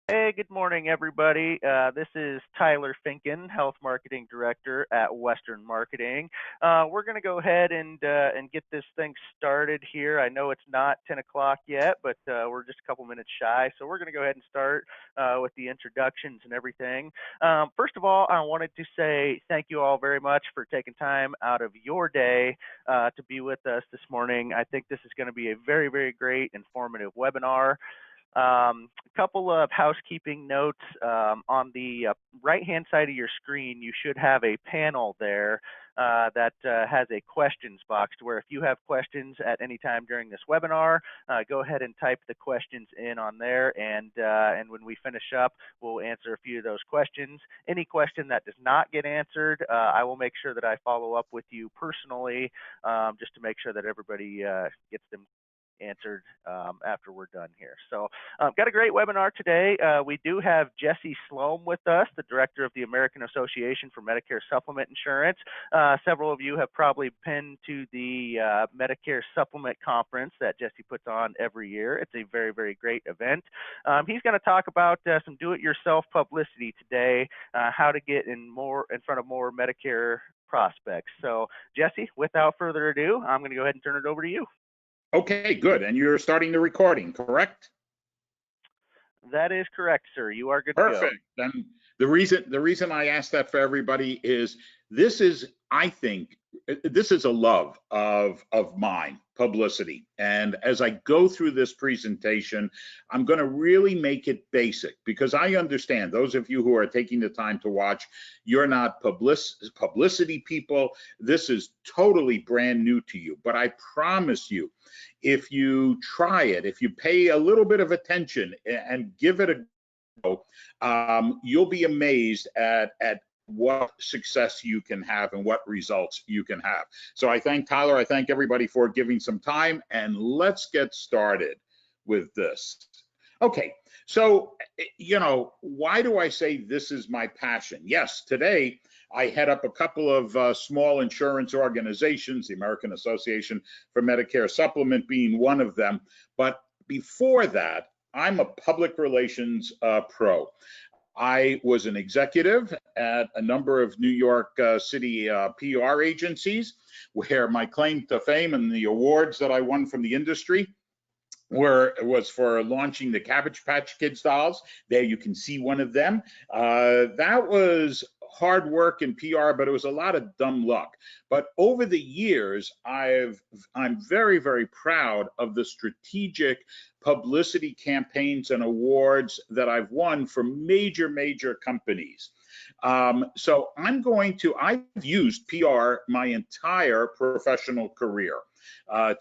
Hey, good morning, everybody. This is Tyler Finken, Health Marketing Director at Western Marketing. We're going to go ahead and get this thing started here. I know it's not 10 o'clock yet, but we're just a couple minutes shy, so we're going to go ahead and start with the introductions and everything. First of all, I wanted to say thank you all very much for taking time out of your day to be with us this morning. I think this is going to be a very, very great, informative webinar. A couple of housekeeping notes. On the right-hand side of your screen, you should have a panel there that has a questions box to where if you have questions at any time during this webinar, go ahead and type the questions in on there, and when we finish up, we'll answer a few of those questions. Any question that does not get answered, I will make sure that I follow up with you personally just to make sure that everybody gets them answered after we're done here. So got a great webinar today. We do have Jesse Slome with us, the director of the American Association for Medicare Supplement Insurance. Several of you have probably been to the Medicare Supplement Conference that Jesse puts on every year. It's a very, very great event. He's going to talk about some do-it-yourself publicity today, how to get in front of more Medicare prospects. So Jesse, without further ado, I'm going to go ahead and turn it over to you. Okay, good. And you're starting the recording, correct? That is correct, sir. You are good to go. Perfect. Then the reason I asked that for everybody is this is, I think, this is a love of mine, publicity. And as I go through this presentation, I'm going to really make it basic because I understand those of you who are taking the time to watch, you're not publicity people. This is totally brand new to you. But I promise you, if you try it, if you pay a little bit of attention and give it a go, you'll be amazed at what success you can have and what results you can have. So I thank Tyler, I thank everybody for giving some time, and let's get started with this. Okay, so, why do I say this is my passion? Yes, today I head up a couple of small insurance organizations, the American Association for Medicare Supplement being one of them. But before that, I'm a public relations pro. I was an executive at a number of New York City PR agencies, where my claim to fame and the awards that I won from the industry was for launching the Cabbage Patch Kids dolls. There you can see one of them. That was hard work in PR, but it was a lot of dumb luck. But over the years, I'm very, very proud of the strategic publicity campaigns and awards that I've won for major, major companies. So I've used PR my entire professional career.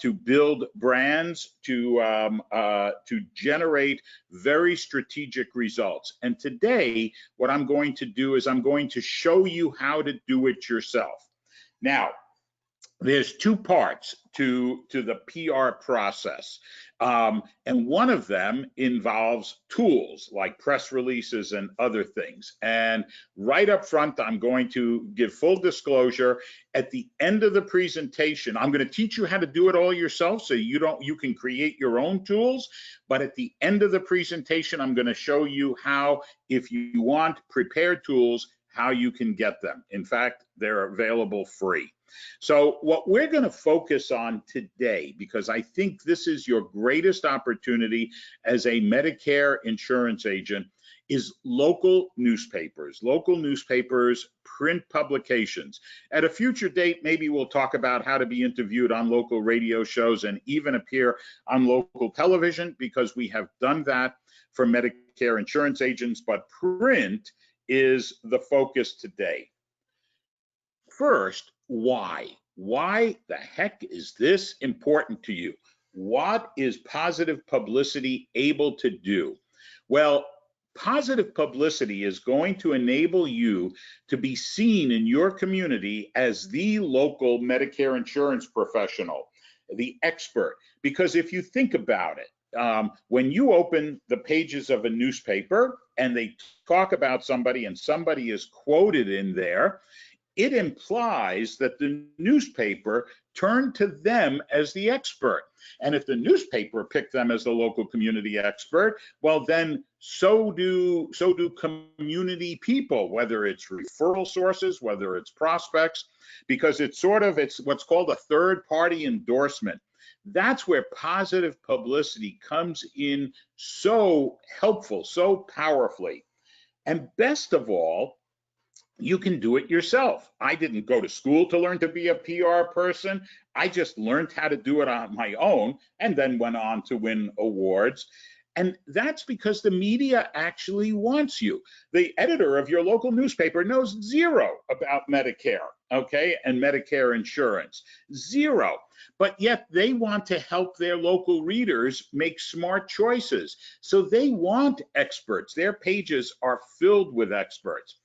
To build brands, to generate very strategic results. And today, what I'm going to do is I'm going to show you how to do it yourself. Now, there's two parts to the PR process. And one of them involves tools like press releases and other things. And right up front, I'm going to give full disclosure. At the end of the presentation, I'm going to teach you how to do it all yourself so you can create your own tools. But at the end of the presentation, I'm going to show you how, if you want prepared tools, how you can get them. In fact, they're available free. So what we're going to focus on today, because I think this is your greatest opportunity as a Medicare insurance agent, is local newspapers, print publications. At a future date, maybe we'll talk about how to be interviewed on local radio shows and even appear on local television, because we have done that for Medicare insurance agents, but print is the focus today. First, why? Why the heck is this important to you? What is positive publicity able to do? Well, positive publicity is going to enable you to be seen in your community as the local Medicare insurance professional, the expert. Because if you think about it, when you open the pages of a newspaper and they talk about somebody and somebody is quoted in there, it implies that the newspaper turned to them as the expert. And if the newspaper picked them as the local community expert, well, then so do community people, whether it's referral sources, whether it's prospects, because it's what's called a third party endorsement. That's where positive publicity comes in so helpful, so powerfully. And best of all, you can do it yourself. I didn't go to school to learn to be a PR person. I just learned how to do it on my own and then went on to win awards. And that's because the media actually wants you. The editor of your local newspaper knows zero about Medicare, okay, and Medicare insurance, zero. But yet they want to help their local readers make smart choices. So they want experts. Their pages are filled with experts.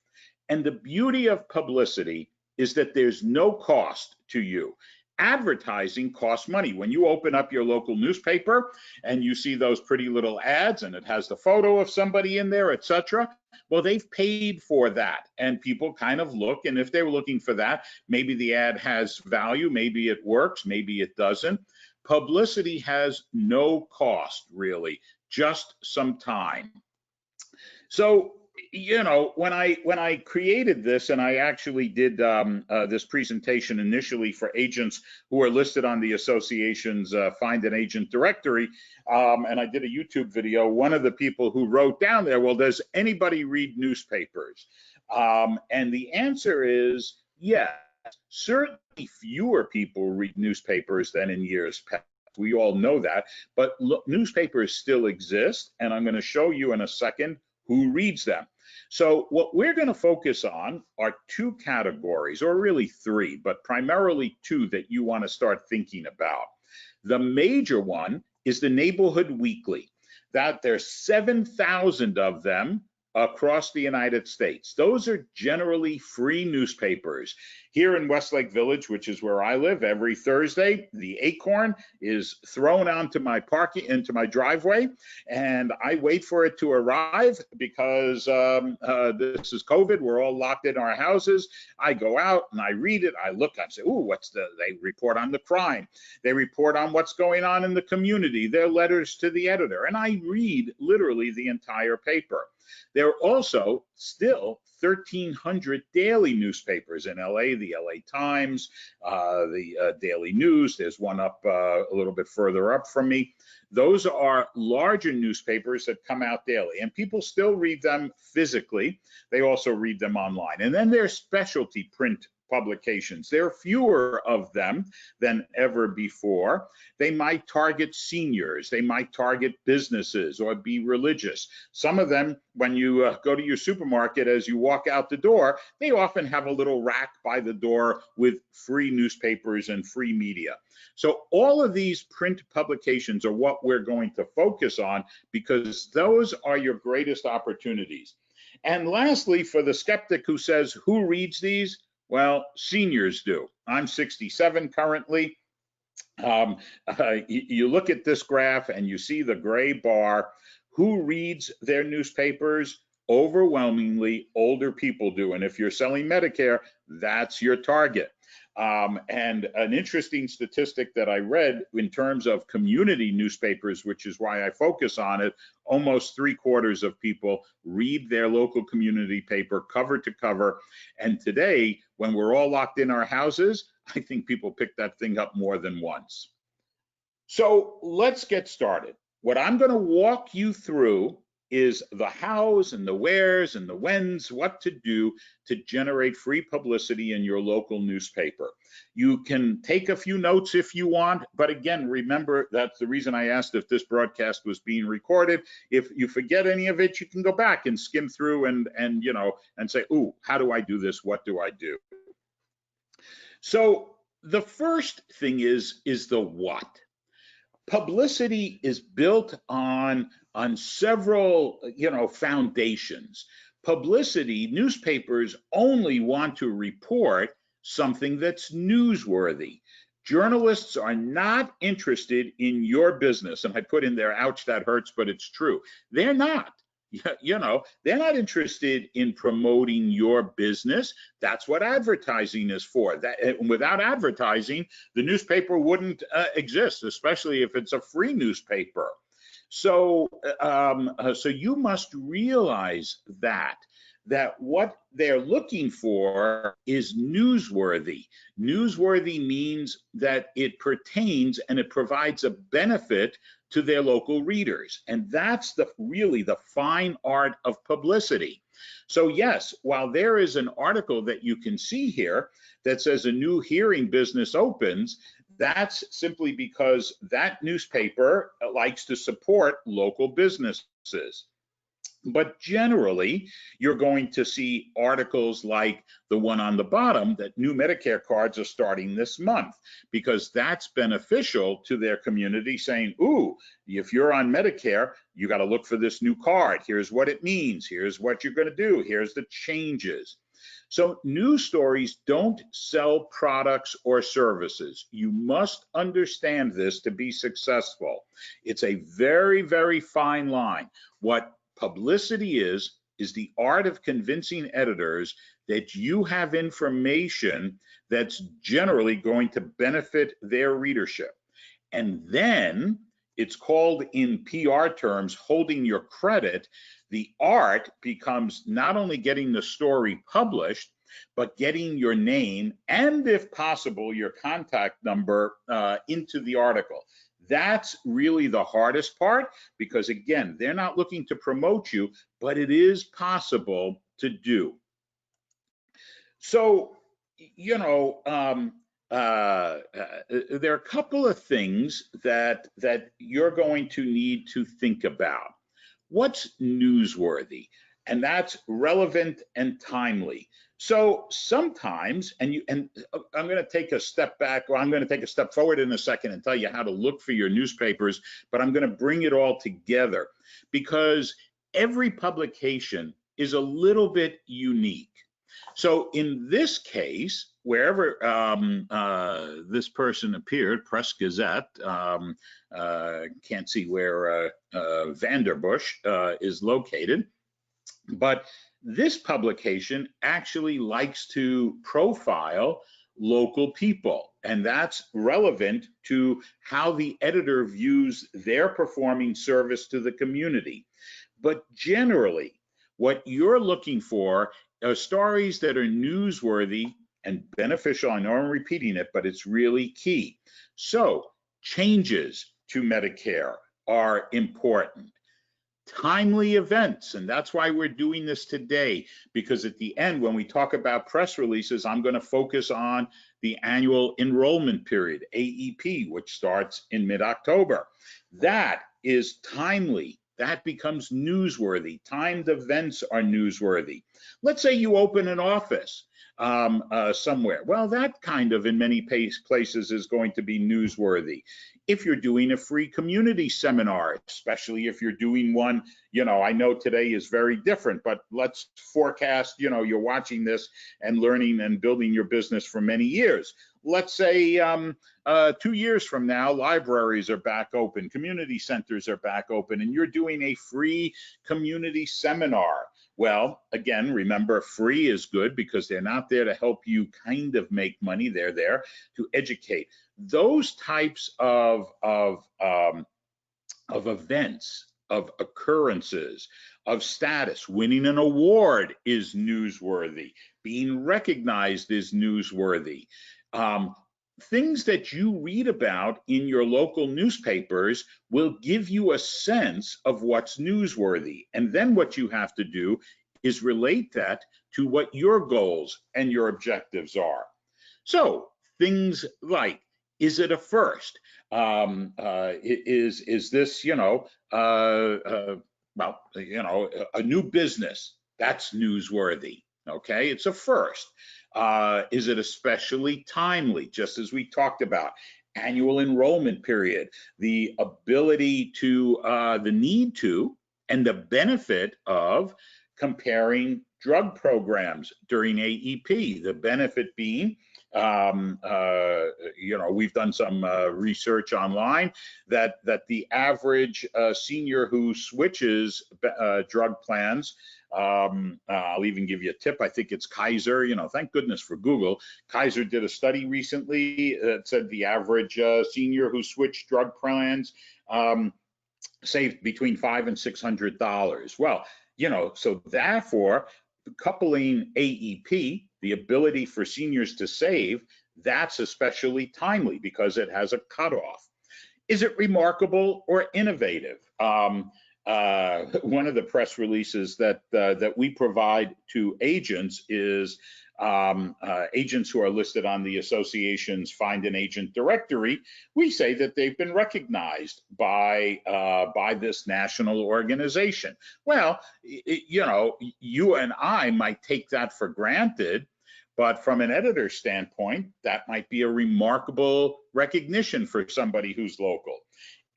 And the beauty of publicity is that there's no cost to you. Advertising costs money. When you open up your local newspaper and you see those pretty little ads and it has the photo of somebody in there, etc., well, they've paid for that. And people kind of look, and if they're looking for that, maybe the ad has value, maybe it works, maybe it doesn't. Publicity has no cost, really, just some time. So, you know, when I created this, and I actually did this presentation initially for agents who are listed on the association's Find an Agent directory, and I did a YouTube video, one of the people who wrote down there, well, does anybody read newspapers? And the answer is yes. Certainly fewer people read newspapers than in years past. We all know that, but look, newspapers still exist, and I'm going to show you in a second who reads them. So what we're going to focus on are two categories, or really three, but primarily two that you want to start thinking about. The major one is the Neighborhood Weekly. That there's 7,000 of them across the United States. Those are generally free newspapers. Here in Westlake Village, which is where I live, every Thursday, the Acorn is thrown onto into my driveway, and I wait for it to arrive because this is COVID. We're all locked in our houses. I go out and I read it. I look, I say, ooh, they report on the crime. They report on what's going on in the community, their letters to the editor, and I read literally the entire paper. There are also still 1,300 daily newspapers in LA, the LA Times, the Daily News. There's one up a little bit further up from me. Those are larger newspapers that come out daily, and people still read them physically. They also read them online. And then there's specialty print publications. There are fewer of them than ever before. They might target seniors, they might target businesses or be religious. Some of them, when you go to your supermarket, as you walk out the door, they often have a little rack by the door with free newspapers and free media. So all of these print publications are what we're going to focus on because those are your greatest opportunities. And lastly, for the skeptic who says, who reads these? Well, seniors do. I'm 67 currently. You look at this graph and you see the gray bar. Who reads their newspapers? Overwhelmingly, older people do. And if you're selling Medicare, that's your target. And an interesting statistic that I read in terms of community newspapers, which is why I focus on it, almost 3/4 of people read their local community paper cover to cover. And today, when we're all locked in our houses, I think people pick that thing up more than once. So let's get started. What I'm going to walk you through is the hows and the wheres and the whens, what to do to generate free publicity in your local newspaper. You can take a few notes if you want, but again, remember, that's the reason I asked if this broadcast was being recorded. If you forget any of it, you can go back and skim through and say, ooh, how do I do this? What do I do? So the first thing is the what. Publicity is built on several, foundations. Publicity, newspapers only want to report something that's newsworthy. Journalists are not interested in your business. And I put in there, ouch, that hurts, but it's true. They're not. You know, they're not interested in promoting your business. That's what advertising is for. That without advertising, the newspaper wouldn't exist, especially if it's a free newspaper. So, so you must realize that what they're looking for is newsworthy. Newsworthy means that it pertains and it provides a benefit to their local readers. And that's really the fine art of publicity. So yes, while there is an article that you can see here that says a new hearing business opens, that's simply because that newspaper likes to support local businesses. But generally, you're going to see articles like the one on the bottom that new Medicare cards are starting this month, because that's beneficial to their community, saying, ooh, if you're on Medicare, you got to look for this new card. Here's what it means. Here's what you're going to do. Here's the changes. So news stories don't sell products or services. You must understand this to be successful. It's a very, very fine line. What publicity is the art of convincing editors that you have information that's generally going to benefit their readership. And then it's called in PR terms holding your credit. The art becomes not only getting the story published, but getting your name and, if possible, your contact number into the article. That's really the hardest part, because again, they're not looking to promote you, but it is possible to do. So, you know, there are a couple of things that you're going to need to think about. What's newsworthy? And that's relevant and timely. So sometimes, and I'm going to take a step back, or I'm going to take a step forward in a second and tell you how to look for your newspapers, but I'm going to bring it all together, because every publication is a little bit unique. So in this case, wherever this person appeared, Press Gazette, can't see where Vanderbush is located, but this publication actually likes to profile local people, and that's relevant to how the editor views their performing service to the community. But generally, what you're looking for are stories that are newsworthy and beneficial. I know I'm repeating it, but it's really key. So changes to Medicare are important. Timely events, and that's why we're doing this today, because at the end, when we talk about press releases, I'm going to focus on the annual enrollment period, AEP, which starts in mid-October. That is timely. That becomes newsworthy. Timed events are newsworthy. Let's say you open an office somewhere. Well, that kind of, in many places, is going to be newsworthy. If you're doing a free community seminar, especially if you're doing one, you know, I know today is very different, but let's forecast, you know, you're watching this and learning and building your business for many years. Let's say 2 years from now, libraries are back open, community centers are back open, and you're doing a free community seminar. Well, again, remember, free is good because they're not there to help you kind of make money. They're there to educate. Those types of events, of occurrences, of status, winning an award is newsworthy. Being recognized is newsworthy. Things that you read about in your local newspapers will give you a sense of what's newsworthy. And then what you have to do is relate that to what your goals and your objectives are. So things like, is it a first? Is this, you know, well, you know, a new business? That's newsworthy. Okay, it's a first. Is it especially timely? Just as we talked about, annual enrollment period, the ability to, the need to, and the benefit of comparing drug programs during AEP. The benefit being We've done some research online that the average senior who switches drug plans, I'll even give you a tip. I think it's Kaiser. Thank goodness for Google. Kaiser did a study recently that said the average senior who switched drug plans saved between $500 and $600. Well, so therefore, coupling AEP, the ability for seniors to save, that's especially timely because it has a cutoff. Is it remarkable or innovative? One of the press releases that we provide to agents is agents who are listed on the association's Find an Agent directory. We say that they've been recognized by this national organization. Well, you and I might take that for granted, but from an editor standpoint, that might be a remarkable recognition for somebody who's local.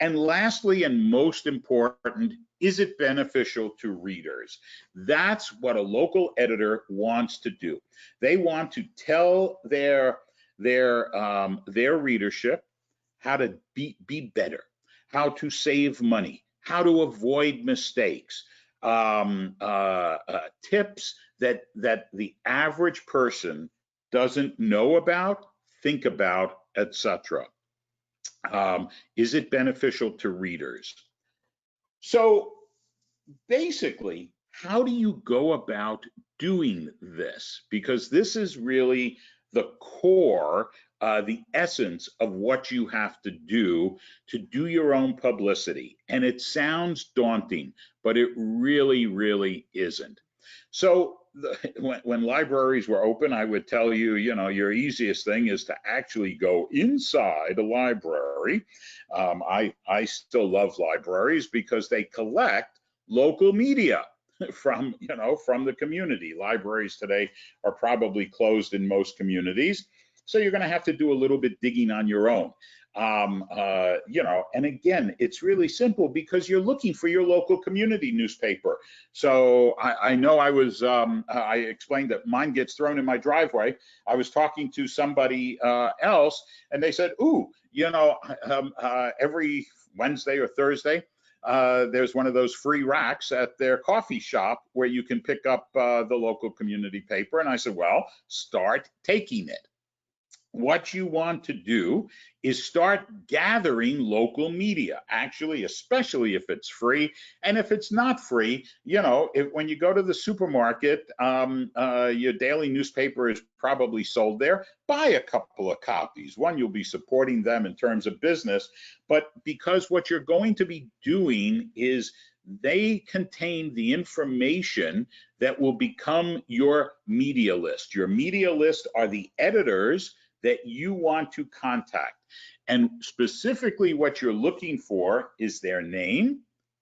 And lastly, and most important, is it beneficial to readers? That's what a local editor wants to do. They want to tell their readership how to be better, how to save money, how to avoid mistakes, tips that the average person doesn't know about, think about, etc. Is it beneficial to readers? So basically, how do you go about doing this? Because this is really the core, the essence of what you have to do your own publicity. And it sounds daunting, but it really, really isn't. So when libraries were open, I would tell you, your easiest thing is to actually go inside a library. I still love libraries because they collect local media from the community. Libraries today are probably closed in most communities, so you're going to have to do a little bit digging on your own. And again, it's really simple because you're looking for your local community newspaper. So I know I explained that mine gets thrown in my driveway. I was talking to somebody else and they said, ooh, every Wednesday or Thursday, there's one of those free racks at their coffee shop where you can pick up the local community paper. And I said, well, start taking it. What you want to do is start gathering local media, actually, especially if it's free. And if it's not free, when you go to the supermarket, your daily newspaper is probably sold there. Buy a couple of copies. One, you'll be supporting them in terms of business, but because what you're going to be doing is they contain the information that will become your media list. Your media list are the editors that you want to contact. And specifically what you're looking for is their name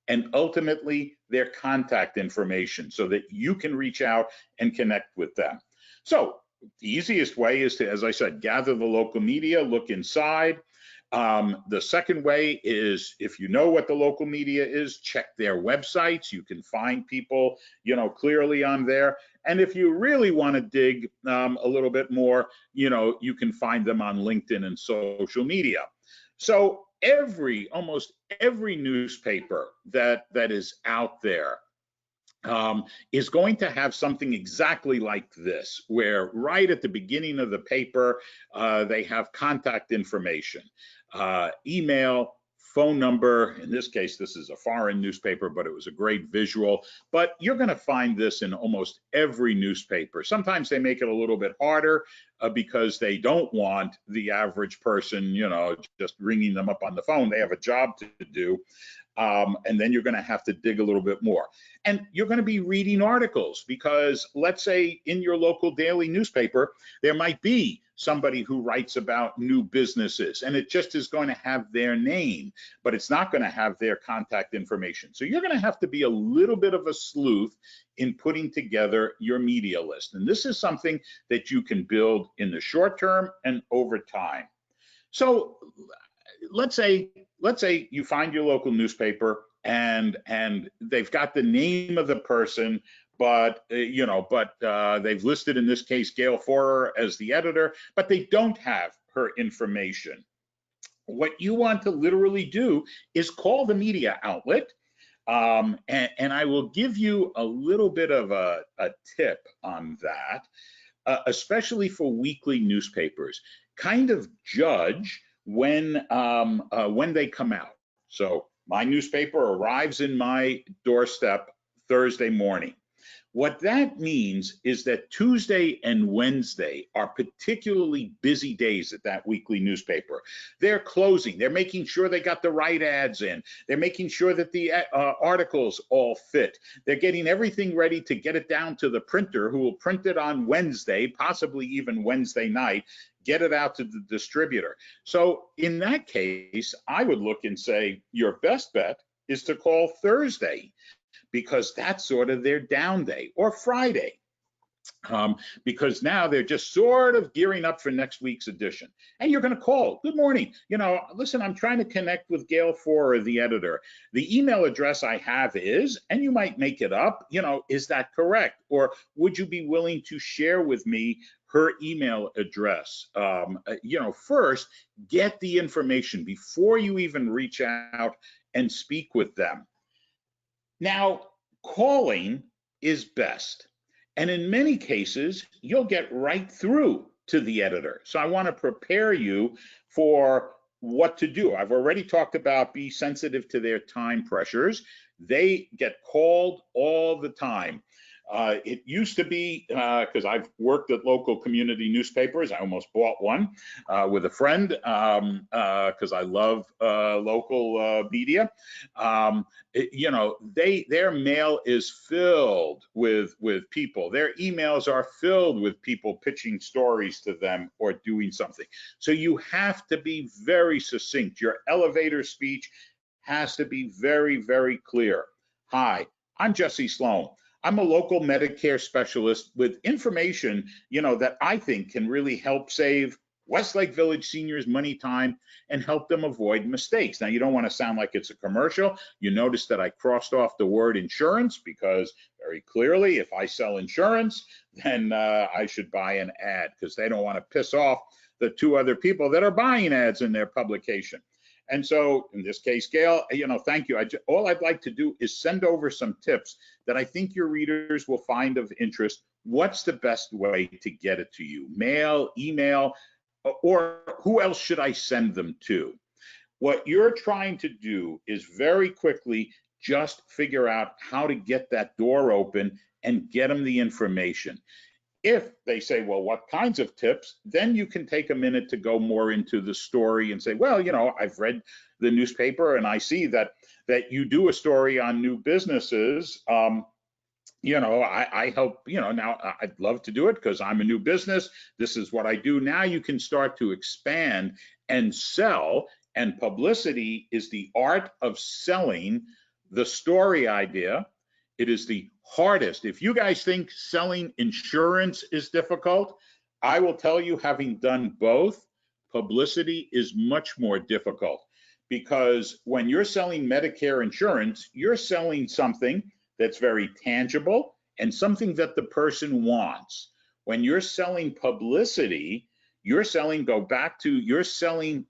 and ultimately their contact information so that you can reach out and connect with them. So the easiest way is to, as I said, gather the local media, look inside. The second way is, if you know what the local media is, check their websites. You can find people, clearly on there. And if you really want to dig a little bit more, you can find them on LinkedIn and social media. So almost every newspaper that is out there is going to have something exactly like this, where right at the beginning of the paper, they have contact information, email, phone number. In this case, this is a foreign newspaper, but it was a great visual. But you're going to find this in almost every newspaper. Sometimes they make it a little bit harder because they don't want the average person, just ringing them up on the phone. They have a job to do. And then you're going to have to dig a little bit more. And you're going to be reading articles because, let's say, in your local daily newspaper, there might be somebody who writes about new businesses, and it just is going to have their name, but it's not going to have their contact information. So you're going to have to be a little bit of a sleuth in putting together your media list. And this is something that you can build in the short term and over time. So let's say you find your local newspaper and they've got the name of the person, but they've listed in this case Gail Forer as the editor, but they don't have her information. What you want to literally do is call the media outlet, and I will give you a little bit of a tip on that, especially for weekly newspapers. Kind of judge when they come out. So my newspaper arrives in my doorstep Thursday morning. What that means is that Tuesday and Wednesday are particularly busy days at that weekly newspaper. They're closing. They're making sure they got the right ads in. They're making sure that the articles all fit. They're getting everything ready to get it down to the printer, who will print it on Wednesday, possibly even Wednesday night, get it out to the distributor. So in that case, I would look and say, your best bet is to call Thursday, because that's sort of their down day, or Friday, because now they're just sort of gearing up for next week's edition. And you're going to call, good morning, listen, I'm trying to connect with Gail Forer, the editor. The email address I have is, and you might make it up, is that correct? Or would you be willing to share with me her email address? First, get the information before you even reach out and speak with them. Now, calling is best, and in many cases, you'll get right through to the editor. So I want to prepare you for what to do. I've already talked about be sensitive to their time pressures. They get called all the time. It used to be, because I've worked at local community newspapers, I almost bought one with a friend, because I love local media. Their mail is filled with people. Their emails are filled with people pitching stories to them or doing something. So you have to be very succinct. Your elevator speech has to be very, very clear. Hi, I'm Jesse Slome. I'm a local Medicare specialist with information, that I think can really help save Westlake Village seniors money, time, and help them avoid mistakes. Now, you don't want to sound like it's a commercial. You notice that I crossed off the word insurance, because very clearly, if I sell insurance, then I should buy an ad, because they don't want to piss off the two other people that are buying ads in their publication. And so in this case, Gail, thank you. All I'd like to do is send over some tips that I think your readers will find of interest. What's the best way to get it to you? Mail, email, or who else should I send them to? What you're trying to do is very quickly just figure out how to get that door open and get them the information. If they say, well, what kinds of tips, then you can take a minute to go more into the story and say, well, I've read the newspaper and I see that you do a story on new businesses. I help, now I'd love to do it because I'm a new business. This is what I do. Now you can start to expand and sell, and publicity is the art of selling the story idea. It is the hardest. If you guys think selling insurance is difficult, I will tell you, having done both, publicity is much more difficult, because when you're selling Medicare insurance, you're selling something that's very tangible and something that the person wants. When you're selling publicity, you're selling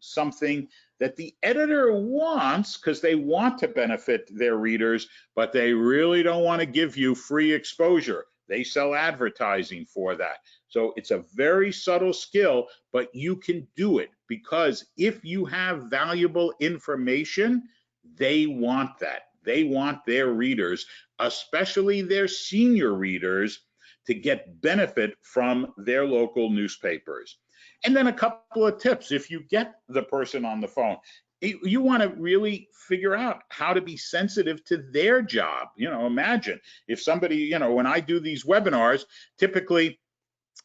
something that the editor wants, because they want to benefit their readers, but they really don't want to give you free exposure. They sell advertising for that. So it's a very subtle skill, but you can do it, because if you have valuable information, they want that. They want their readers, especially their senior readers, to get benefit from their local newspapers. And then a couple of tips. If you get the person on the phone, you want to really figure out how to be sensitive to their job. Imagine if somebody, when I do these webinars, typically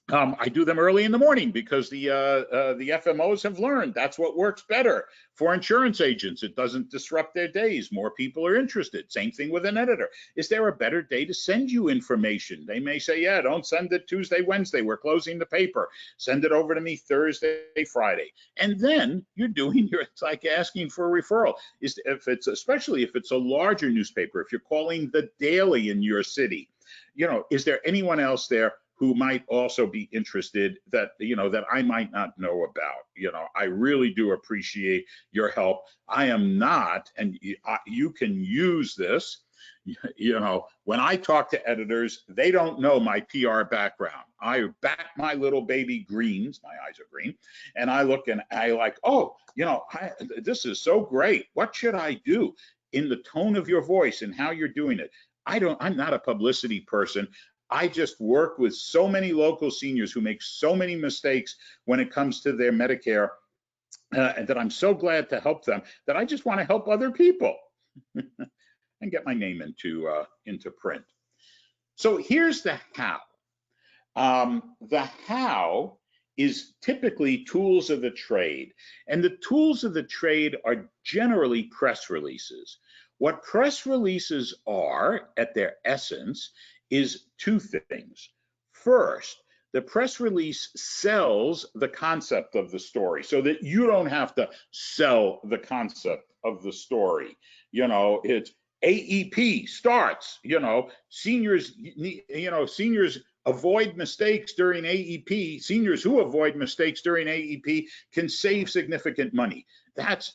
I do them early in the morning, because the FMOs have learned that's what works better for insurance agents. It doesn't disrupt their days. More people are interested. Same thing with an editor. Is there a better day to send you information? They may say, yeah, don't send it Tuesday, Wednesday. We're closing the paper. Send it over to me Thursday, Friday. And then you're doing it's like asking for a referral. Especially if it's a larger newspaper, if you're calling the Daily in your city, Is there anyone else there who might also be interested that, that I might not know about? I really do appreciate your help. I am not, and you can use this. When I talk to editors, they don't know my PR background. I bat my little baby greens, my eyes are green, and I look and I like, oh, this is so great. What should I do? In the tone of your voice and how you're doing it. I'm not a publicity person. I just work with so many local seniors who make so many mistakes when it comes to their Medicare, and that I'm so glad to help them that I just want to help other people and get my name into print. So here's the how. The how is typically tools of the trade, and the tools of the trade are generally press releases. What press releases are, at their essence, is two things. First, the press release sells the concept of the story so that you don't have to sell the concept of the story. It's AEP starts, seniors avoid mistakes during AEP. Seniors who avoid mistakes during AEP can save significant money. That's,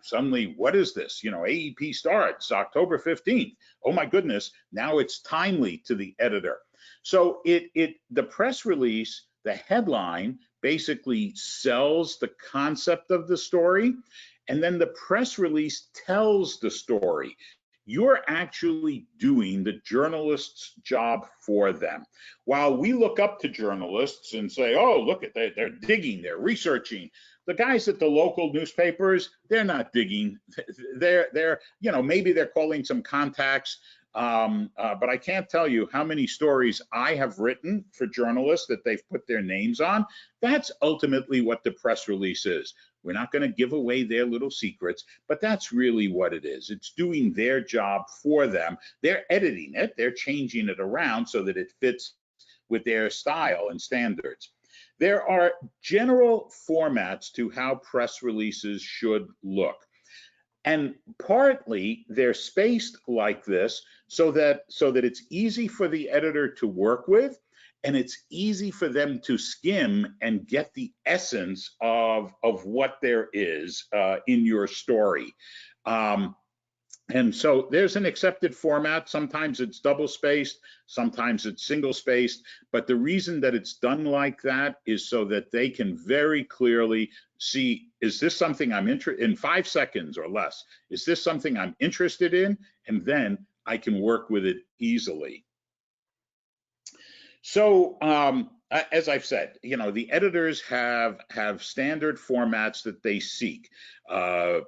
suddenly, what is this? AEP starts October 15th. Oh my goodness, now it's timely to the editor. So the press release, the headline, basically sells the concept of the story, and then the press release tells the story. You're actually doing the journalist's job for them. While we look up to journalists and say, oh, look at they're digging, they're researching. The guys at the local newspapers, they're not digging. They're maybe they're calling some contacts, but I can't tell you how many stories I have written for journalists that they've put their names on. That's ultimately what the press release is. We're not going to give away their little secrets, but that's really what it is. It's doing their job for them. They're editing it. They're changing it around so that it fits with their style and standards. There are general formats to how press releases should look. And partly they're spaced like this so that it's easy for the editor to work with, and it's easy for them to skim and get the essence of what there is in your story. And so there's an accepted format. Sometimes it's double spaced, sometimes it's single spaced, but the reason that it's done like that is so that they can very clearly see, is this something I'm interested in, 5 seconds or less? Is this something I'm interested in? And then I can work with it easily. So as I've said, the editors have standard formats that they seek.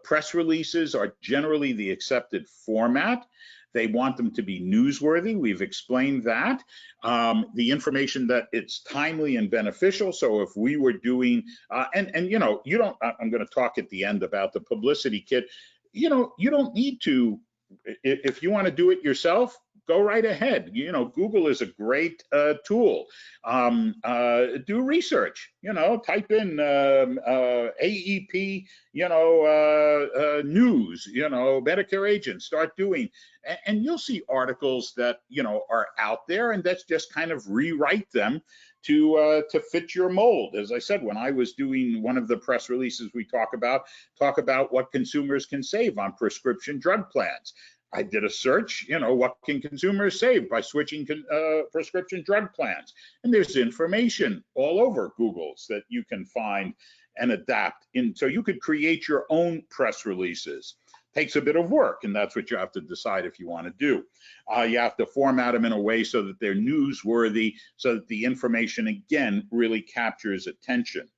Press releases are generally the accepted format. They want them to be newsworthy. We've explained that. The information that it's timely and beneficial. So if we were doing, I'm going to talk at the end about the publicity kit. You don't need to, if you want to do it yourself, go right ahead. Google is a great tool. Do research. Type in AEP, news. Medicare agents. Start doing, and you'll see articles that are out there, and that's just kind of rewrite them to fit your mold. As I said, when I was doing one of the press releases, we talk about what consumers can save on prescription drug plans. I did a search, what can consumers save by switching prescription drug plans? And there's information all over Google's that you can find and adapt in. So you could create your own press releases. Takes a bit of work, and that's what you have to decide if you want to do. You have to format them in a way so that they're newsworthy, so that the information, again, really captures attention.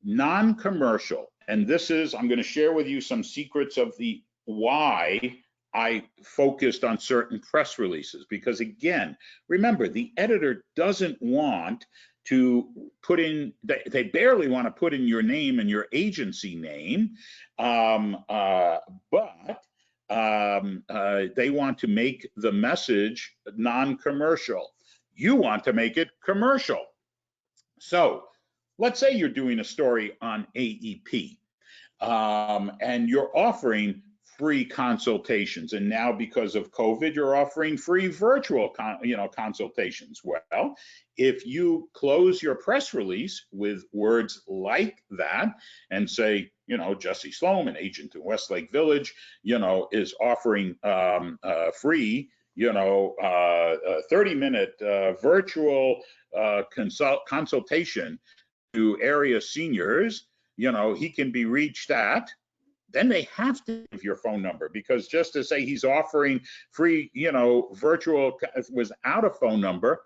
Non-commercial, and this is, I'm going to share with you some secrets of the why I focused on certain press releases, because again, remember, the editor doesn't want to put in, they barely want to put in your name and your agency name, but they want to make the message non-commercial. You want to make it commercial. So let's say you're doing a story on AEP, and you're offering free consultations, and now because of COVID, you're offering free virtual consultations. Well, if you close your press release with words like that and say, Jesse Slome, an agent in Westlake Village, is offering free 30-minute virtual consultation to area seniors, he can be reached at, then they have to give your phone number, because just to say he's offering free, virtual without a phone number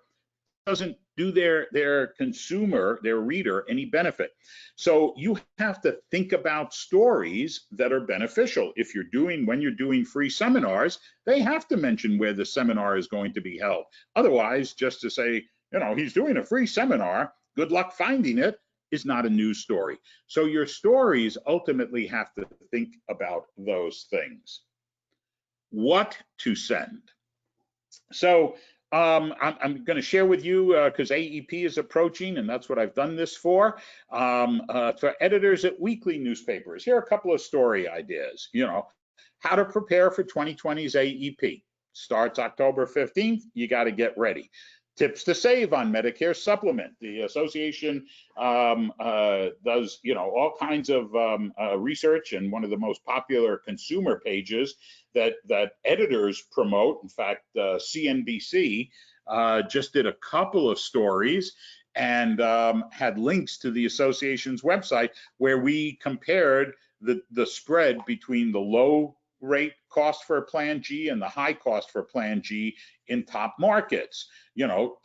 doesn't do their consumer, their reader, any benefit. So you have to think about stories that are beneficial. When you're doing free seminars, they have to mention where the seminar is going to be held. Otherwise, just to say, he's doing a free seminar, good luck finding it, is not a news story. So your stories ultimately have to think about those things. What to send. So I'm going to share with you, because AEP is approaching, and that's what I've done this for editors at weekly newspapers. Here are a couple of story ideas. How to prepare for 2020's AEP. Starts October 15th. You got to get ready. Tips to save on Medicare Supplement. The association does, all kinds of research, and one of the most popular consumer pages that editors promote. In fact, CNBC just did a couple of stories and had links to the association's website where we compared the spread between the low rate cost for Plan G and the high cost for Plan G in top markets.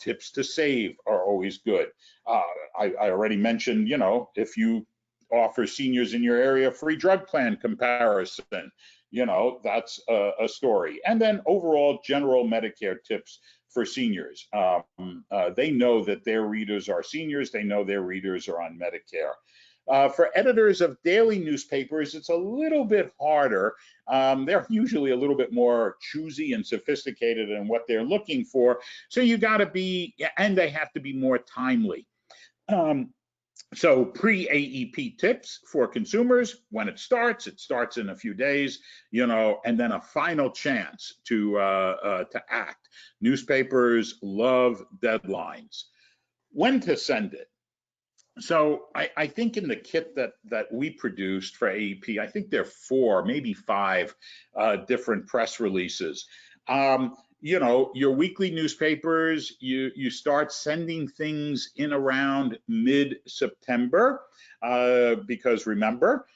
Tips to save are always good. I already mentioned, if you offer seniors in your area free drug plan comparison, that's a story. And then overall general Medicare tips for seniors. They know that their readers are seniors. They know their readers are on Medicare. For editors of daily newspapers, it's a little bit harder. They're usually a little bit more choosy and sophisticated in what they're looking for. So you got to be, and they have to be more timely. So pre-AEP tips for consumers: when it starts in a few days, and then a final chance to act. Newspapers love deadlines. When to send it. So I think in the kit that we produced for AEP, I think there are 4, maybe 5 different press releases. Your weekly newspapers, you start sending things in around mid-September, because remember,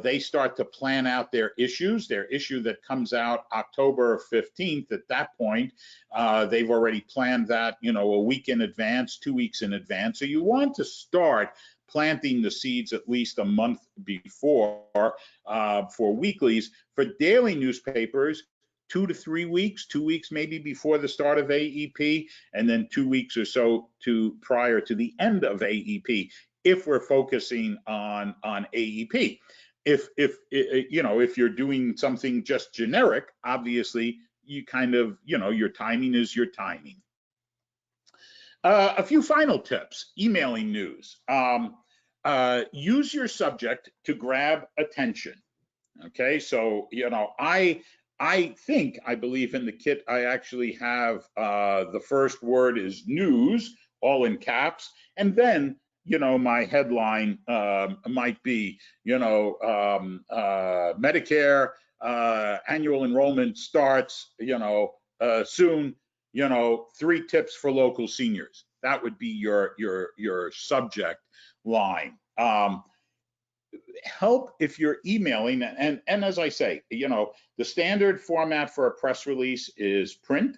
they start to plan out their issues. Their issue that comes out October 15th, at that point, they've already planned that, a week in advance, 2 weeks in advance. So you want to start planting the seeds at least a month before for weeklies. For daily newspapers, 2 to 3 weeks, 2 weeks maybe before the start of AEP, and then 2 weeks or so prior to the end of AEP, if we're focusing on AEP. If you're doing something just generic, obviously you kind of, your timing is your timing. A few final tips. Emailing news. Use your subject to grab attention. Okay, so I believe in the kit I actually have the first word is news, all in caps, and then my headline might be Medicare annual enrollment starts soon, 3 tips for local seniors. That would be your subject line. Help if you're emailing, and as I say, the standard format for a press release is print.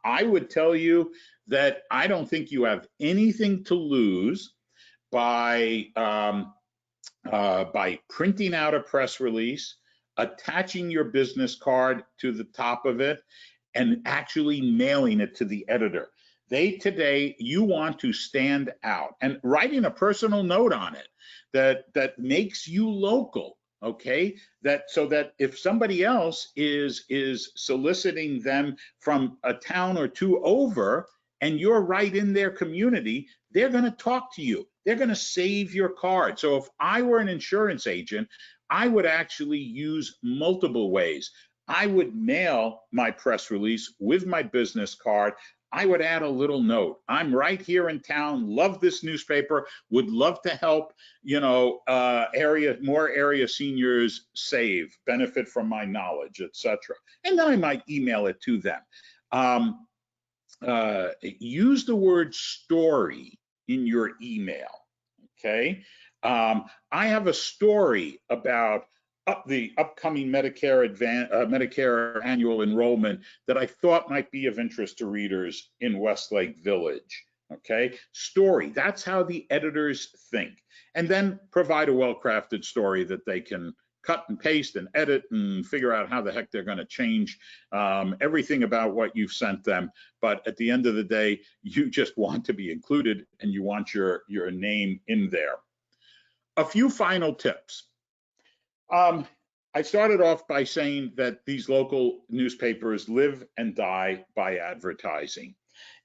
I would tell you that I don't think you have anything to lose by printing out a press release, attaching your business card to the top of it, and actually mailing it to the editor. Today, you want to stand out, and writing a personal note on it that makes you local, okay? So that if somebody else is soliciting them from a town or 2 over, and you're right in their community, they're going to talk to you. They're going to save your card. So if I were an insurance agent, I would actually use multiple ways. I would mail my press release with my business card. I would add a little note. I'm right here in town, love this newspaper, would love to help, more area seniors save, benefit from my knowledge, etc. And then I might email it to them. Use the word story in your email, okay? I have a story about the upcoming Medicare annual enrollment that I thought might be of interest to readers in Westlake Village. Okay, story, that's how the editors think. And then provide a well-crafted story that they can cut and paste and edit and figure out how the heck they're going to change everything about what you've sent them. But at the end of the day, you just want to be included and you want your name in there. A few final tips. I started off by saying that these local newspapers live and die by advertising.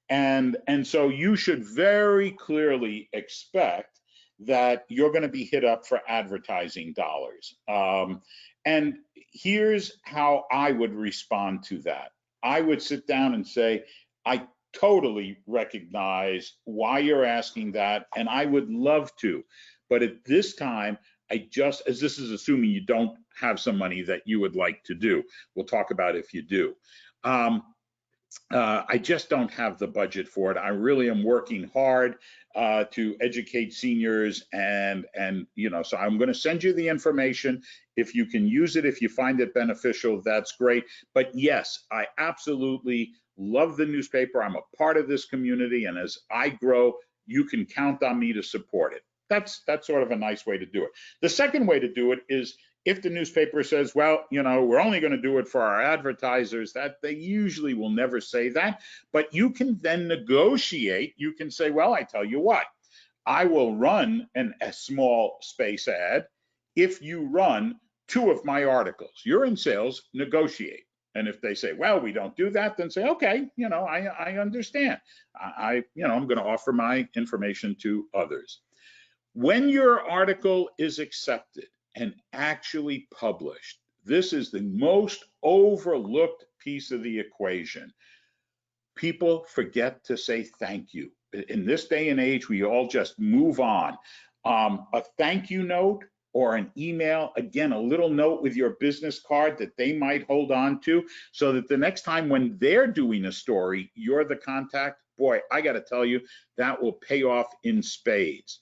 And so you should very clearly expect that you're going to be hit up for advertising dollars. And here's how I would respond to that. I would sit down and say, I totally recognize why you're asking that, and I would love to. But at this time, as this is assuming you don't have some money that you would like to do. We'll talk about if you do. I just don't have the budget for it. I really am working hard to educate seniors, and so I'm going to send you the information. If you can use it, if you find it beneficial, that's great. But yes, I absolutely love the newspaper. I'm a part of this community, and as I grow, you can count on me to support it. That's sort of a nice way to do it. The second way to do it is if the newspaper says, well, we're only going to do it for our advertisers, that they usually will never say that, but you can then negotiate. You can say, well, I tell you what, I will run a small space ad if you run 2 of my articles. You're in sales, negotiate. And if they say, well, we don't do that, then say, okay, I understand. I'm going to offer my information to others. When your article is accepted and actually published, this is the most overlooked piece of the equation. People forget to say thank you. In this day and age, we all just move on. A thank you note or an email, again, a little note with your business card that they might hold on to, so that the next time when they're doing a story, you're the contact. Boy, I got to tell you, that will pay off in spades.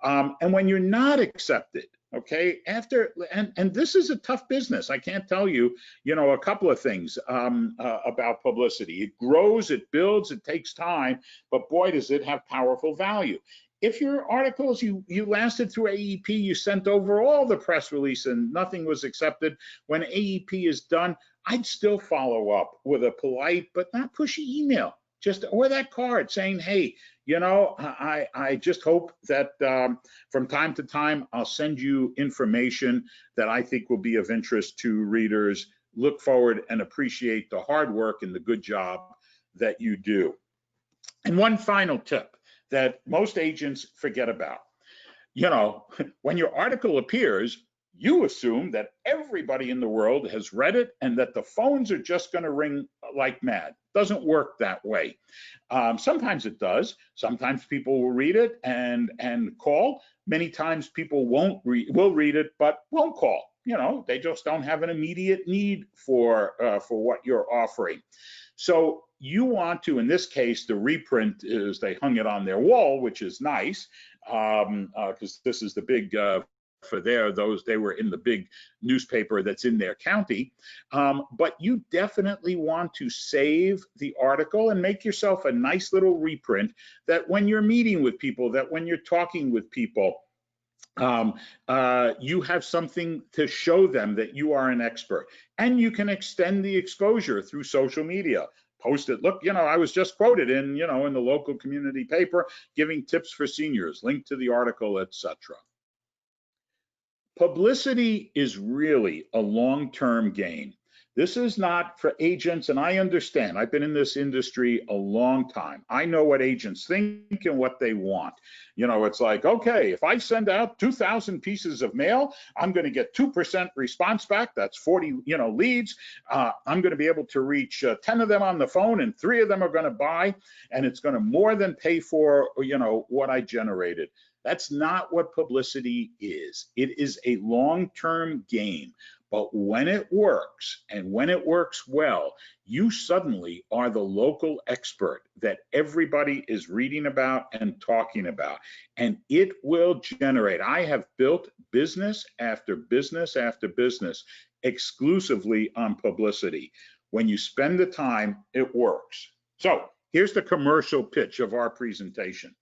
And when you're not accepted, okay, and this is a tough business. I can't tell you, a couple of things about publicity. It grows, it builds, it takes time, but boy, does it have powerful value. If your articles, you lasted through AEP, you sent over all the press release and nothing was accepted, when AEP is done, I'd still follow up with a polite but not pushy email, or that card saying, hey, I just hope that from time to time, I'll send you information that I think will be of interest to readers. Look forward and appreciate the hard work and the good job that you do. And one final tip that most agents forget about. When your article appears, you assume that everybody in the world has read it and that the phones are just going to ring like mad. Doesn't work that way. Sometimes it does. Sometimes people will read it and call. Many times people will read it but won't call. They just don't have an immediate need for what you're offering. So you want to, in this case, the reprint is they hung it on their wall, which is nice, because this is the big they were in the big newspaper that's in their county. But you definitely want to save the article and make yourself a nice little reprint that when you're meeting with people, that when you're talking with people, you have something to show them that you are an expert. And you can extend the exposure through social media. Post it. Look, I was just quoted in the local community paper giving tips for seniors, link to the article, etc. Publicity is really a long-term game. This is not for agents, and I understand. I've been in this industry a long time. I know what agents think and what they want. You know, it's like, okay, if I send out 2,000 pieces of mail, I'm going to get 2% response back. That's 40, leads. I'm going to be able to reach 10 of them on the phone, and 3 of them are going to buy, and it's going to more than pay for, what I generated. That's not what publicity is. It is a long-term game. But when it works, and when it works well, you suddenly are the local expert that everybody is reading about and talking about, and it will generate. I have built business after business after business exclusively on publicity. When you spend the time, it works. So here's the commercial pitch of our presentation.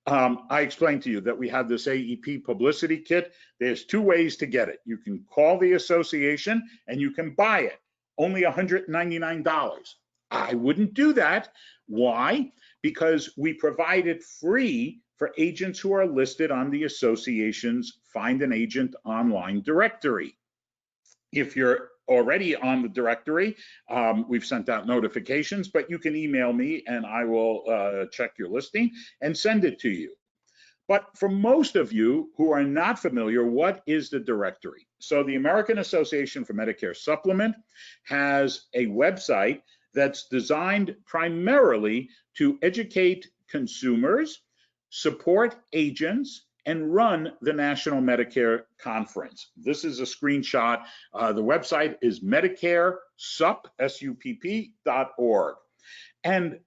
I explained to you that we have this AEP publicity kit. There's 2 ways to get it. You can call the association and you can buy it, only $199. I wouldn't do that. Why? Because we provide it free for agents who are listed on the association's Find an Agent online directory. If you're already on the directory, we've sent out notifications, but you can email me and I will check your listing and send it to you. But for most of you who are not familiar, what is the directory? So the American Association for Medicare Supplement has a website that's designed primarily to educate consumers, support agents, and run the National Medicare Conference. This is a screenshot. The website is medicaresupp.org. And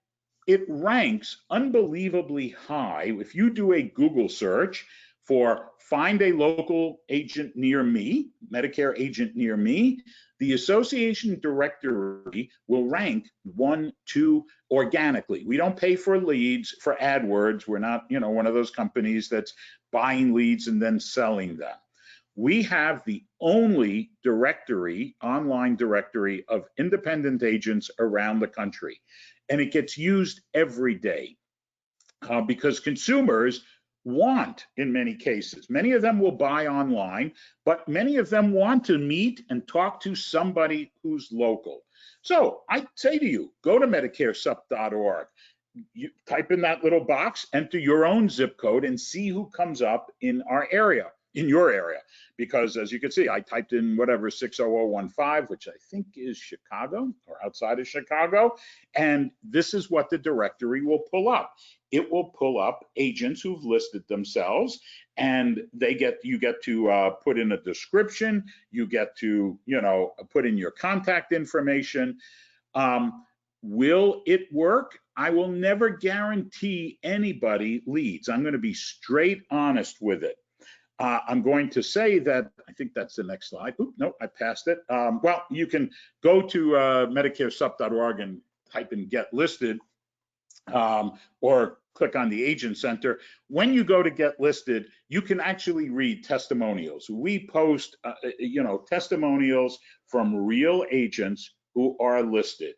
it ranks unbelievably high. If you do a Google search for find a local agent near me, Medicare agent near me, the association directory will rank 1, 2 organically. We don't pay for leads for AdWords. We're not, one of those companies that's buying leads and then selling them. We have the only directory, online directory of independent agents around the country. And it gets used every day because consumers want, in many cases, many of them will buy online, but many of them want to meet and talk to somebody who's local. So I say to you, go to medicaresupp.org. You type in that little box, enter your own zip code, and see who comes up in our area, in your area. Because as you can see, I typed in whatever 60015, which I think is Chicago or outside of Chicago, and this is what the directory will pull up. It will pull up agents who've listed themselves, and you get to put in a description, you get to put in your contact information. Will it work? I will never guarantee anybody leads. I'm going to be straight honest with it. I'm going to say that, I think that's the next slide. Oop, no, I passed it. Well, you can go to medicaresupp.org and type in get listed, or click on the agent center. When you go to get listed, you can actually read testimonials. We post, testimonials from real agents who are listed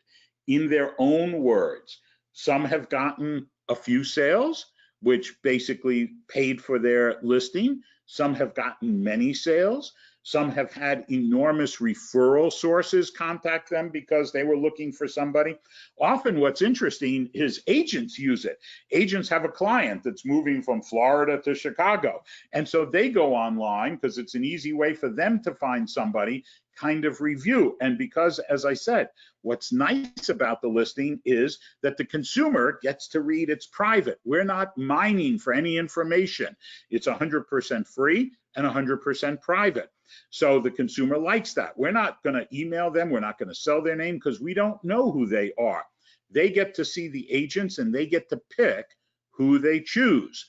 in their own words. Some have gotten a few sales, which basically paid for their listing. Some have gotten many sales. Some have had enormous referral sources contact them because they were looking for somebody. Often what's interesting is agents use it. Agents have a client that's moving from Florida to Chicago. And so they go online because it's an easy way for them to find somebody, kind of review. And because, as I said, what's nice about the listing is that the consumer gets to read. It's private. We're not mining for any information. It's 100% free and 100% private. So the consumer likes that. We're not going to email them. We're not going to sell their name because we don't know who they are. They get to see the agents and they get to pick who they choose.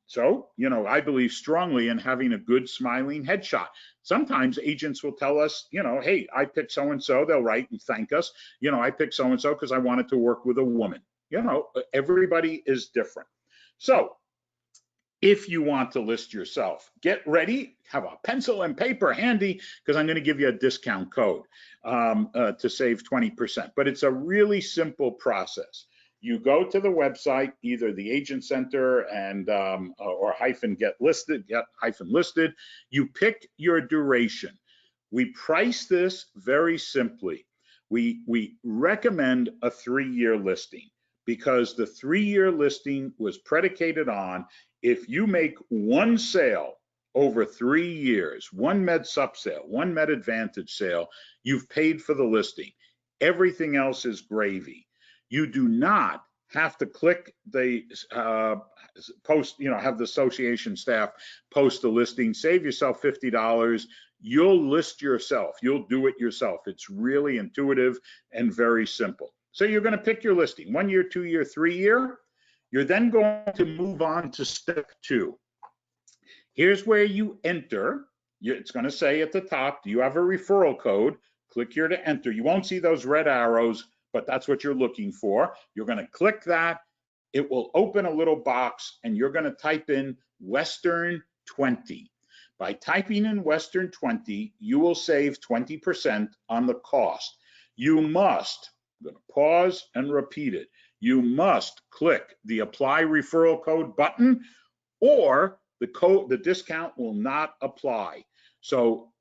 So, I believe strongly in having a good smiling headshot. Sometimes agents will tell us, hey, I picked so-and-so. They'll write and thank us. I picked so-and-so because I wanted to work with a woman. Everybody is different. So if you want to list yourself, get ready, have a pencil and paper handy because I'm going to give you a discount code to save 20%. But it's a really simple process. You go to the website, either the agent center and or get listed. You pick your duration. We price this very simply. We recommend a 3-year listing because the 3-year listing was predicated on if you make one sale over 3 years, one Med Sup sale, one Med Advantage sale, you've paid for the listing. Everything else is gravy. You do not have to click the post, have the association staff post the listing, save yourself $50. You'll list yourself. You'll do it yourself. It's really intuitive and very simple. So you're going to pick your listing, 1 year, 2 year, 3 year. You're then going to move on to step 2. Here's where you enter. It's going to say at the top, do you have a referral code? Click here to enter. You won't see those red arrows, but that's what you're looking for. You're going to click that. It will open a little box and you're going to type in Western 20. By typing in Western 20, you will save 20% on the cost. You must, I'm going to pause and repeat it. You must click the apply referral code button or the discount will not apply. So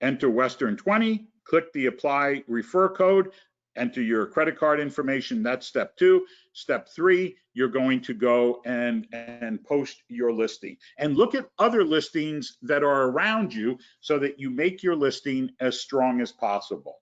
enter Western 20, click the apply refer code, enter your credit card information. That's step 2. Step 3, you're going to go and post your listing and look at other listings that are around you so that you make your listing as strong as possible.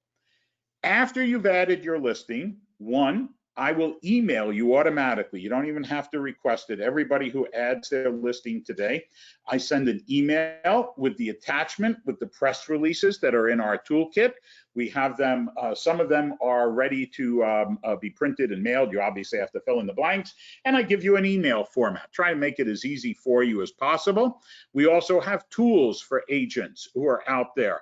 After you've added your listing, 1, I will email you automatically. You don't even have to request it. Everybody who adds their listing today, I send an email with the attachment with the press releases that are in our toolkit. We have them, some of them are ready to be printed and mailed. You obviously have to fill in the blanks. And I give you an email format. Try to make it as easy for you as possible. We also have tools for agents who are out there.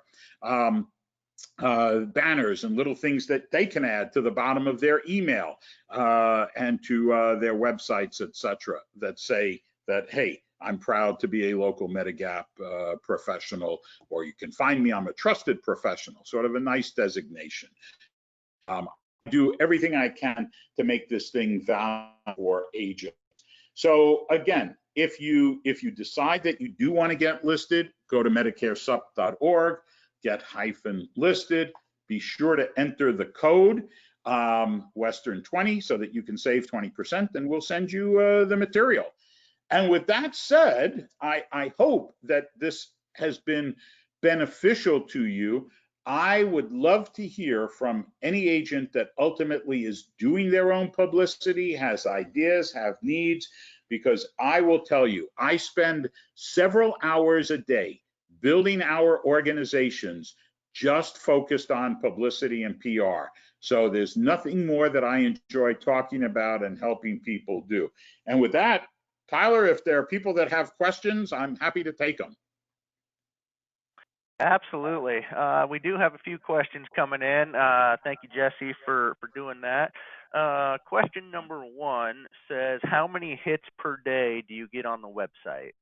Banners and little things that they can add to the bottom of their email and to their websites, etc., that say that, hey, I'm proud to be a local Medigap professional, or you can find me, I'm a trusted professional, sort of a nice designation. I do everything I can to make this thing valuable for agents. So again, if you decide that you do want to get listed, go to medicaresup.org. Get -listed. Be sure to enter the code Western 20 so that you can save 20%, and we'll send you the material. And with that said, I hope that this has been beneficial to you. I would love to hear from any agent that ultimately is doing their own publicity, has ideas, have needs, because I will tell you, I spend several hours a day building our organizations just focused on publicity and PR. So there's nothing more that I enjoy talking about and helping people do. And with that, Tyler, if there are people that have questions, I'm happy to take them. Absolutely. We do have a few questions coming in. Thank you, Jesse, for doing that. Question number 1 says, how many hits per day do you get on the website?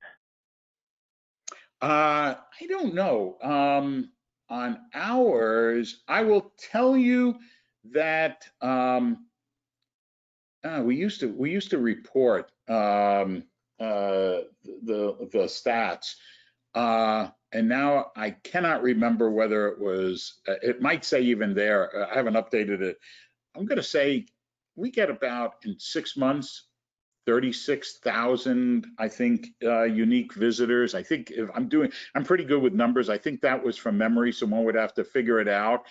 I don't know. On ours, I will tell you that we used to report the stats, and now I cannot remember whether it was. It might say even there. I haven't updated it. I'm going to say we get about in 6 months. 36,000, I think, unique visitors. I think if I'm pretty good with numbers. I think that was from memory, so one would have to figure it out.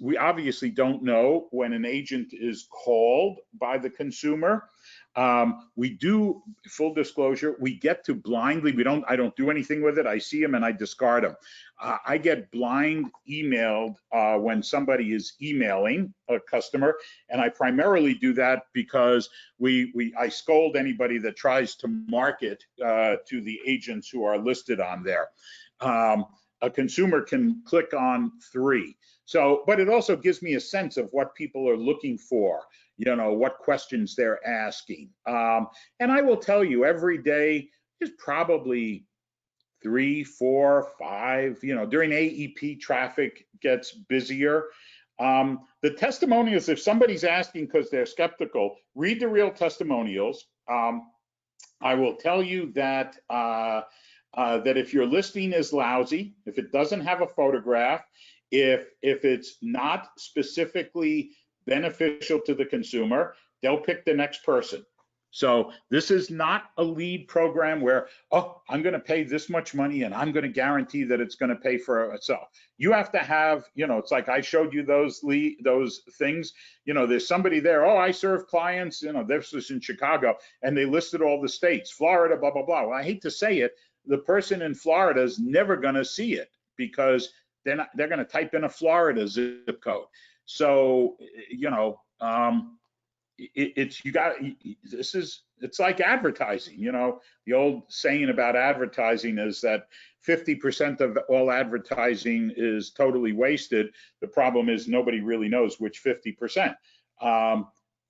We obviously don't know when an agent is called by the consumer. We do, full disclosure, we get to blindly, I don't do anything with it. I see them and I discard them. I get blind emailed when somebody is emailing a customer, and I primarily do that because I scold anybody that tries to market to the agents who are listed on there. A consumer can click on 3. So, but it also gives me a sense of what people are looking for, what questions they're asking. And I will tell you, every day is probably 3, 4, 5, during AEP traffic gets busier. The testimonials, if somebody's asking because they're skeptical, read the real testimonials. I will tell you that that if your listing is lousy, if it doesn't have a photograph, if it's not specifically beneficial to the consumer, they'll pick the next person. So this is not a lead program where, oh, I'm going to pay this much money and I'm going to guarantee that it's going to pay for itself. You have to have, it's like I showed you those things. There's somebody there, oh, I serve clients, this was in Chicago, and they listed all the states, Florida, blah, blah, blah. Well, I hate to say it, the person in Florida is never going to see it because they're going to type in a Florida zip code. So, it's like advertising. The old saying about advertising is that 50% of all advertising is totally wasted. The problem is nobody really knows which 50%.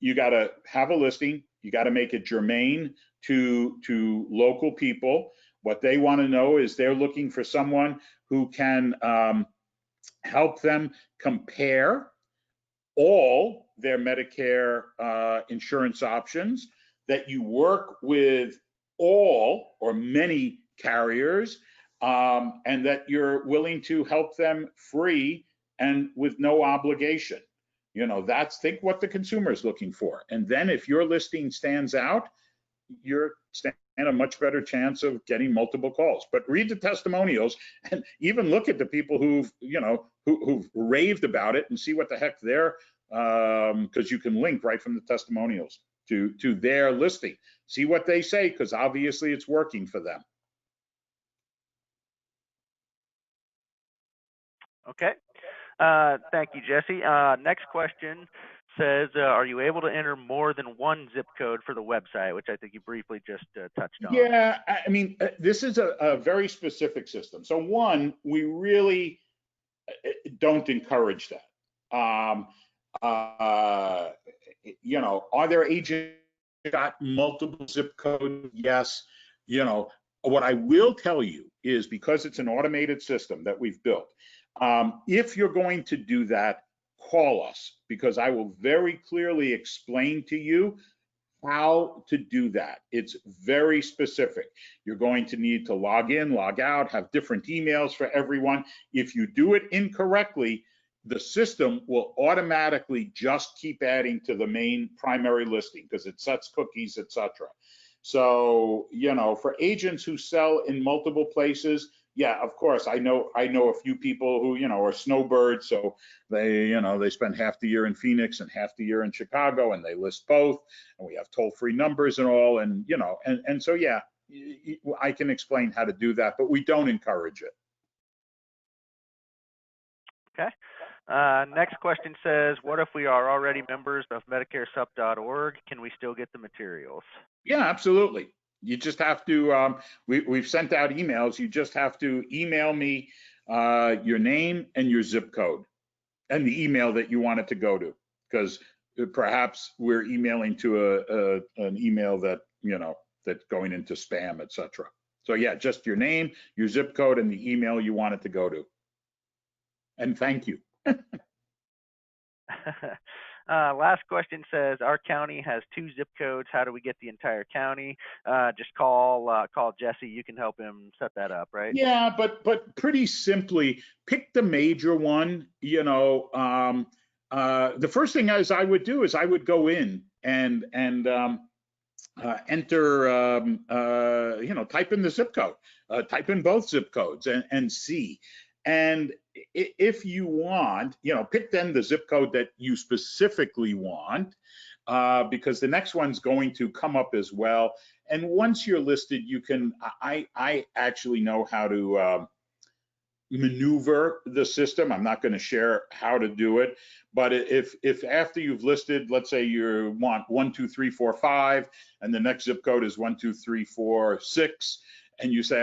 You got to have a listing. You got to make it germane to local people. What they want to know is they're looking for someone who can help them compare all their Medicare insurance options, that you work with all or many carriers, and that you're willing to help them free and with no obligation. Think what the consumer is looking for. And then if your listing stands out, you're standing a much better chance of getting multiple calls. But read the testimonials and even look at the people who've raved about it and see what the heck they're, because you can link right from the testimonials to their listing. See what they say, because obviously it's working for them. Okay. Thank you, Jesse. Next question says, are you able to enter more than one zip code for the website, which I think you briefly just touched on? Yeah, I mean, this is a very specific system. So one, we really don't encourage that. Are there agents that got multiple zip codes? Yes. What I will tell you is, because it's an automated system that we've built, if you're going to do that, call us, because I will very clearly explain to you how to do that. It's very specific. You're going to need to log in, log out, have different emails for everyone. If you do it incorrectly, the system will automatically just keep adding to the main primary listing because it sets cookies, etc. So, for agents who sell in multiple places, yeah, of course, I know a few people who, are snowbirds, so they spend half the year in Phoenix and half the year in Chicago, and they list both, and we have toll-free numbers and all, and so yeah, I can explain how to do that, but we don't encourage it. Okay. Next question says, what if we are already members of MedicareSup.org? Can we still get the materials? Yeah, absolutely. You just have to, we've sent out emails. You just have to email me your name and your zip code and the email that you want it to go to, because perhaps we're emailing to an email that, that's going into spam, etc. So yeah, just your name, your zip code, and the email you want it to go to. And thank you. Last question says, our county has 2 zip codes. How do we get the entire county? Just call Jesse. You can help him set that up, right? Yeah, but pretty simply, pick the major one. The first thing I would do is I would go in and enter, type in the zip code, type in both zip codes and see. And if you want, pick then the zip code that you specifically want, because the next one's going to come up as well. And once you're listed, you can, I actually know how to maneuver the system. I'm not going to share how to do it, but if after you've listed, let's say you want 1, 2, 3, 4, 5, and the next zip code is 1, 2, 3, 4, 6, and you say,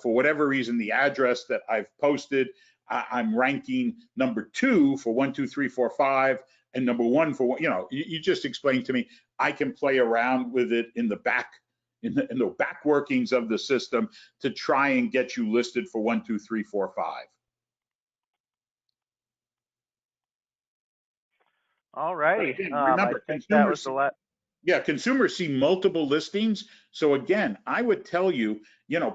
for whatever reason, the address that I've posted, I'm ranking number 2 for 1, 2, 3, 4, 5, and number 1 for, you just explained to me, I can play around with it in the back, in the back workings of the system to try and get you listed for 1, 2, 3, 4, 5. All righty. Again, remember, I think that was the last. Yeah, consumers see multiple listings. So again, I would tell you,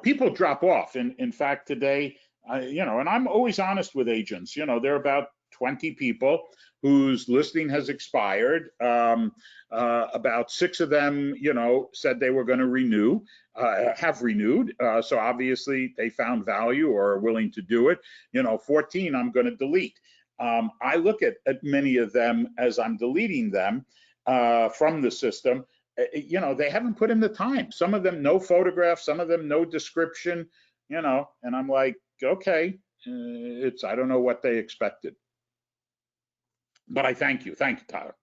people drop off. In fact, today, and I'm always honest with agents. There are about 20 people whose listing has expired. About 6 of them, said they were going to renew, have renewed. So obviously they found value or are willing to do it. 14 I'm going to delete. I look at many of them as I'm deleting them from the system. They haven't put in the time. Some of them no photographs, some of them no description, and I'm like, okay, I don't know what they expected. But I thank you, Tyler.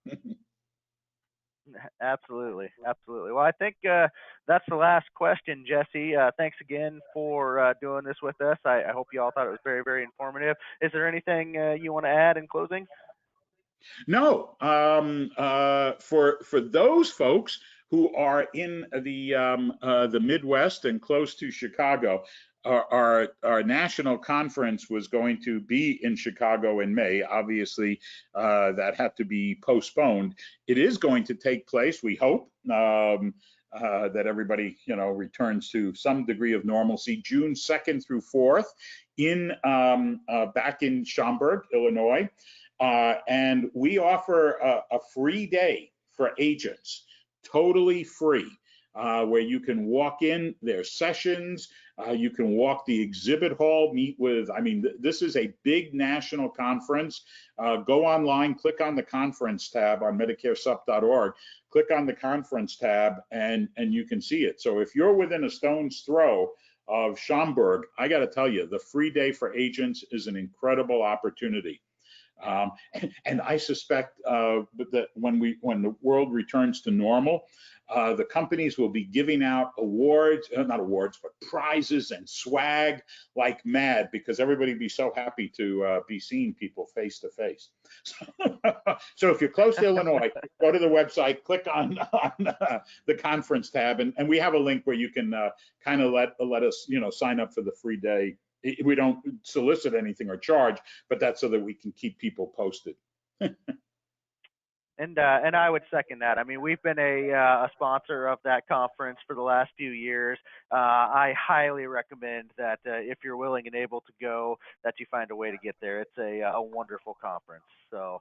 Absolutely, absolutely. Well, I think that's the last question, Jesse. Thanks again for doing this with us. I hope you all thought it was very, very informative. Is there anything you want to add in closing? No, for those folks who are in the Midwest and close to Chicago, our national conference was going to be in Chicago in May. Obviously, that had to be postponed. It is going to take place, we hope, that everybody returns to some degree of normalcy, June 2nd through 4th in back in Schaumburg, Illinois. And we offer a free day for agents, totally free, where you can walk in, there's sessions, you can walk the exhibit hall, meet with, this is a big national conference. Go online, click on the conference tab on MedicareSup.org, click on the conference tab, and you can see it. So if you're within a stone's throw of Schaumburg, I got to tell you, the free day for agents is an incredible opportunity. And I suspect that when the world returns to normal, the companies will be giving out awards, not awards, but prizes and swag like mad, because everybody will be so happy to be seeing people face to face. So if you're close to Illinois, go to the website, click on the conference tab, and we have a link where you can kind of let us sign up for the free day. We don't solicit anything or charge, but that's so that we can keep people posted. And I would second that. I mean, we've been a sponsor of that conference for the last few years. I highly recommend that if you're willing and able to go, that you find a way to get there. It's a wonderful conference. So.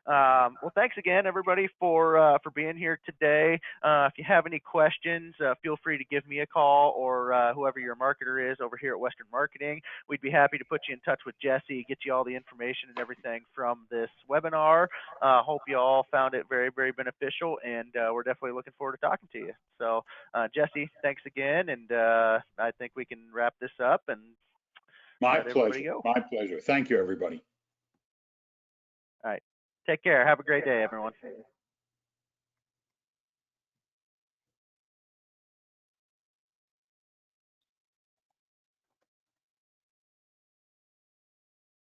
Well, thanks again, everybody, for being here today. If you have any questions, feel free to give me a call or whoever your marketer is over here at Western Marketing. We'd be happy to put you in touch with Jesse, get you all the information and everything from this webinar. Hope you all found it very, very beneficial, and we're definitely looking forward to talking to you. So, Jesse, thanks again, and I think we can wrap this up and let everybody pleasure. go. My pleasure. Thank you, everybody. All right. Take care. Have a great day, everyone.